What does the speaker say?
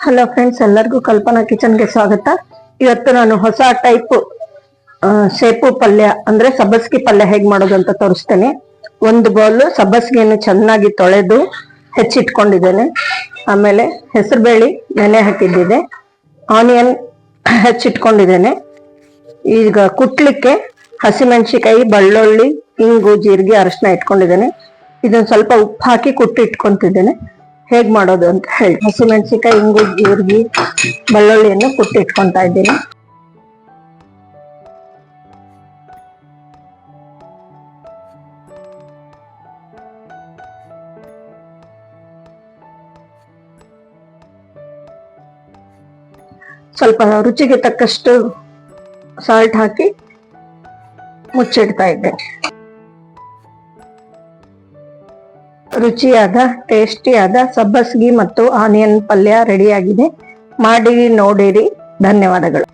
Hello friends, ಎಲ್ಲರಿಗೂ ಕಲ್ಪನಾ ಕಿಚನ್ಗೆ ಸ್ವಾಗತ. ಇವತ್ತು ನಾನು ಹೊಸ ಟೈಪ್ ಸೇಪು ಪಲ್ಯ ಅಂದ್ರೆ ಸಬ್ಬಸ್ಗಿ ಪಲ್ಯ ಹೇಗ್ ಮಾಡೋದು ಅಂತ ತೋರಿಸ್ತೇನೆ. ಒಂದು ಬೌಲ್ ಸಬ್ಬಸ್ಗಿಯನ್ನು ಚೆನ್ನಾಗಿ ತೊಳೆದು ಹೆಚ್ಚಿಟ್ಕೊಂಡಿದ್ದೇನೆ. ಆಮೇಲೆ ಹೆಸರುಬೇಳೆ ನೆನೆ ಹಾಕಿದ್ದಿದೆ, ಆನಿಯನ್ ಹೆಚ್ಚಿಟ್ಕೊಂಡಿದ್ದೇನೆ. ಈಗ ಕುಟ್ಲಿಕ್ಕೆ ಹಸಿಮೆಣಸಿಕಾಯಿ, ಬೆಳ್ಳುಳ್ಳಿ, ಇಂಗು, ಜೀರಿಗೆ, ಅರಿಶಿನ ಇಟ್ಕೊಂಡಿದ್ದೇನೆ. ಇದನ್ನ ಸ್ವಲ್ಪ ಉಪ್ಪು ಹಾಕಿ ಕುಟ್ಟಿ ಇಟ್ಕೊಂತಿದ್ದೇನೆ. ಹೇಗ್ ಮಾಡೋದು ಅಂತ ಹೇಳಿ, ಹಸಿಮೆಣಸಿಕಾಯಿ, ಇಂಗು, ಜೀರಿಗೆ, ಬೆಳ್ಳುಳ್ಳಿಯನ್ನು ಕುಟ್ಟಿ ಇಟ್ಕೊಂತಾ ಇದ್ದೀನಿ. ಸ್ವಲ್ಪ ರುಚಿಗೆ ತಕ್ಕಷ್ಟು ಸಾಲ್ಟ್ ಹಾಕಿ ಮುಚ್ಚಿಡ್ತಾ ಇದ್ದೆ. ರುಚಿಯಾದ ಟೇಸ್ಟಿಯಾದ ಸಬ್ಬಸ್ಗಿ ಮತ್ತು ಆನಿಯನ್ ಪಲ್ಯ ರೆಡಿಯಾಗಿದೆ. ಮಾಡಿ ನೋಡಿರಿ. ಧನ್ಯವಾದಗಳು.